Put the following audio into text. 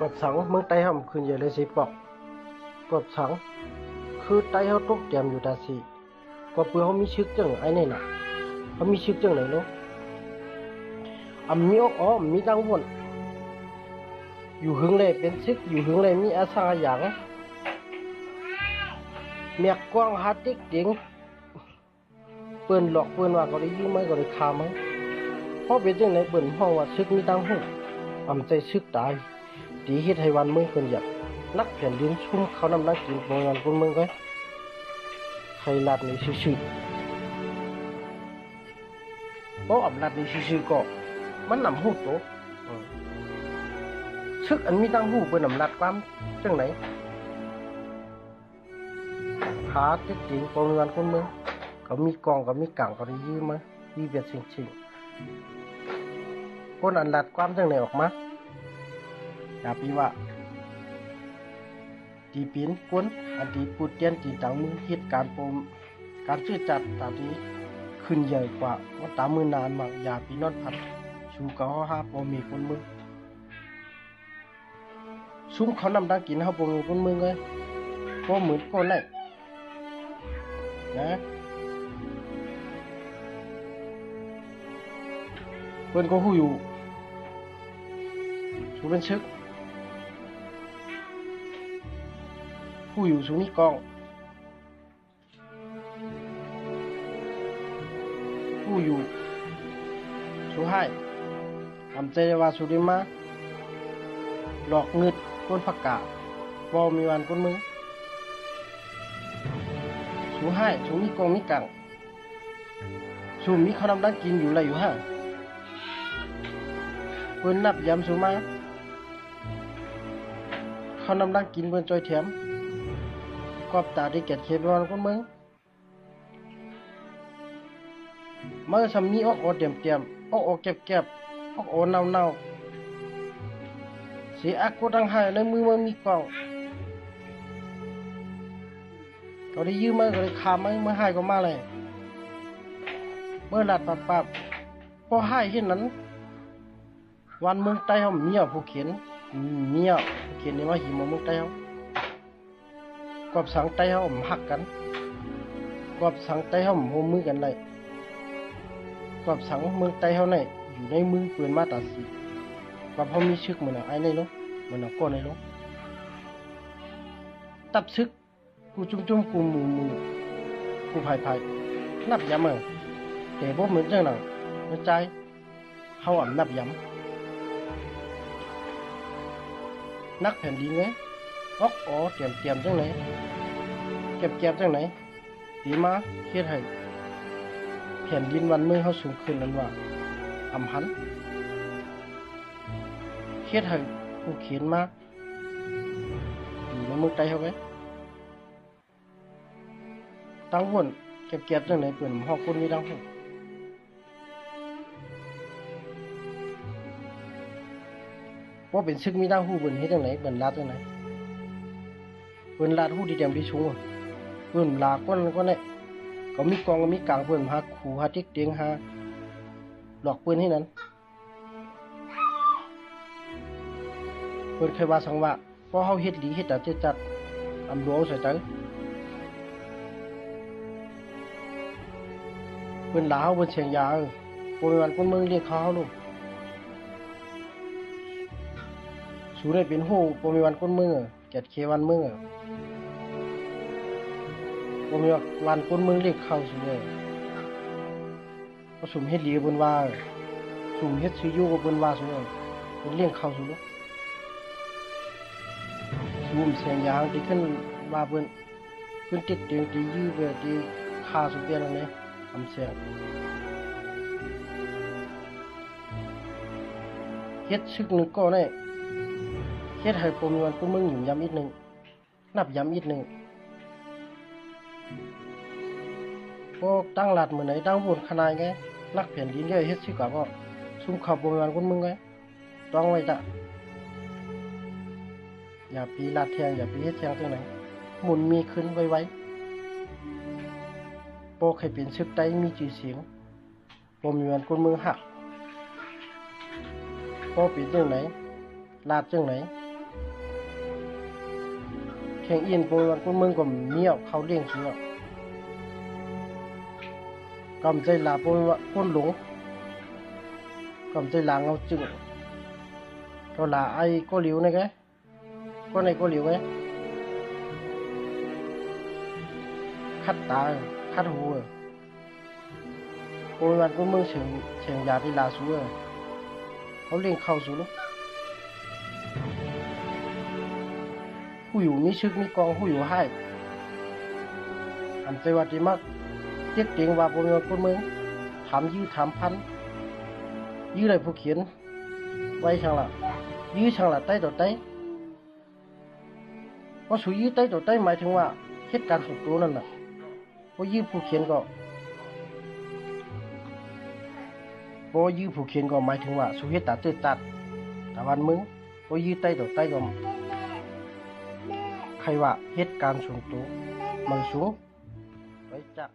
กบสังเมืองไต้ห้ำคืนเยเลยสิปอกกบสังคือไต้เฮาตกเตรียมอยู่ดาสิก็เพื่อเขามีชึกจังไอ้นี่น่ะเขามีชึกจังไหนเนาะมีอกอ๋อมีดังวนอยู่หึงเลยเป็นชึกอยู่หึงเลยมีอาสาอย่างเมียกกว้างหาติ๊กเจ๋งเปิ้นหลอกเปิ้นว่าก็ได้ยืมไหมก็ได้คาไหมเพราะเป็นจังไหนเปิ้นห้องว่าชึกมีดังหูใจชึกตายตีเฮ็ดให้วันเมืองเพิ่นอยากนักแผ่นดินชุ่มเขานำนักกินโรงงานคนเมืองไว้ใครลาดในชื่อเพราะอำนาจในชื่อก็มันนำหูโตชึกอันมีดังหูเปิ้นอำนาจความจังไหนหาติ๊กติ๋งโรงงานคนเมืองก็มีกองก็มีกังก็ได้ยืมมามีเบียดชิงคนอันลัดความจังไหนออกมาอย่าปีว่าตีปีนกวนอันตีปูดเตียนตีต่างมือเหตุการณ์ปมการชื่อจัดตามที่ขึ้นใหญ่กว่าว่าตามมือนานมากอย่าปีนอนผัดชูกะห่อห้าปมีคนมือซุ้มเขานำดังกินเขาปมีคนมือเลยก็เหมือนคนไหนนะเพื่อนก็หูอยู่ชูเป็นชึกผู้อยู่สูงนี้กองผู้อยู่สูให้ทำใจว่าสุริมาหลอกเงิดก้นผักกาบอมีวันก้นมือสูให้สูงนี้กองนี้กังสูมีเขานำดังกินอยู่ไรอยู่ฮะเพิ่นนับยำสูมาเขานำดังกินเพิ่นจอยเถียมกอบตาที่เก็ดเขียนวันคนเมืองเมื่อสำนีออกเตรียมออกเก็บออกเน่าเสียอักก็ดังหายในมือมันมีกล่องก็ได้ยืมมาก็ได้คามาเมื่อหายก็มาเลยเมื่อหลัดปับพอหายเห็นนั้นวันเมืองใต้เขาเมียผู้เขียนเมียผู้เขียนนี่ว่าหิมะเมืองใต้เขากอบสังใต้เขาหักกันกอบสังใต้เขาโฮมือกันเลยกอบสังเมืองใต้เขาเนี่ยอยู่ในมือปืนมาตราสีกอบเขามีชึกเหมือนไอ้ในลงเหมือนก้อนในลงตับชึกกูจุ่มกูมูกูพายนับย้ำแต่พวกเหมือนจังหนังในใจเขานับย้ำนักแผ่นดินไงออกเตรียมจังไหนเก็บจังไหนตีมาเฮ็ดให้แผ่นดินวันเมืองเขาสูงขึ้นนั้นว่าหันเฮ็ดให้ผู้เขียนมาอยู่ในเมืองใต้เขาไว้ตั้งวนเก็บจังไหนเปิ่นห้องคนมีดังหูว่าเป็นซึกมีดังหูเปิ่นเฮ็ดจังไหนเปิ่นลาดจังไหนเปิ้นลาดหูดีเต็มที่สูงเปิ้นลาก้นเนี่ยก็มีกองก็มีกลางเปิ้นหาขู่หาติ๊กเตียงหาหลอกเปิ้นให้นั้นเปิ้นเคยว่าสังว่าพอเฮาเฮ็ดดีเฮ็ดจัดหลวงใส่ใจเปิ้นลาเฮาเปิ้นเชียงยาปมีวันคนเมืองเรียกเขาลูกสูได้เป็นฮู้ปมีวันคนเมืองแก่เควันเมืองผมอยากวันคนเมืองเรียกเข้าสู่เลยก็สุ่มเฮ็ดดีบนว่าสุ่มเฮ็ดซื้ออยู่บนว่าสู่เลยเป็นเลี้ยงเข้าสู่ลูกสุ่มเสียงยางที่ขึ้นว่าเพิ่นติดเตียงที่ยื้อเวที่คาสู่เปียนนั่นทำเสียงเฮ็ดซึกนึงก็ได้เฮ็ดให้ผมวันคนเมืองอยู่ย้ำอีกนึงนับย้ำอีกนึงพวกตั้งหลัดเหมือนไหนตั้งวนขนาดไงนักแผ่นดินเยอะเฮ็ดสิกับก็ซุ่มขับบริวารคนมึงไงต้องไว้จ้ะอย่าปีลาดแทงอย่าปีเฮ็ดแทงตรงไหนหมุนมีขึ้นไวโปกให้เป็นซึกไตมีชื่อเสียงบริวารคนมึงหักพอเป็นจังไหนลาดจังไหน แข่งเอียนโปรยวันคนเมืองก็เมียวเขาเลี้ยงชัวกำใจลาโปรยวันคนหลงกำใจลาเงาจึงก็ลาไอ้ก็เหลียวนะแกก็ในก็เหลียวไงคัดตาคัดหูโปรยวันคนเมืองเฉียงยาที่ลาสัวเขาเลี้ยงเข้าสู่ลูกผู้อยู่มีชึกมีกองผู้อยู่ให้อันใจว่าที่มักเจ๊กเก่งว่าบ่มีคนเมืองถามยื้อถามพันยื้อได้ผู้เขียนไว้ช่างละยื้อช่างละใต้ต่อใต้เพราะสู่ยื้อใต้ต่อใต้หมายถึงว่าเหตุการณ์สุดตัวนั่นน่ะพอยื้อผู้เขียนก็พอยื้อผู้เขียนก็หมายถึงว่าสู่เหตุตัดแต่วันมึงพอยื้อใต้ต่อใต้ก็ใครว่าเหตุการณ์ส่วนตัวมันสูงไว้จัก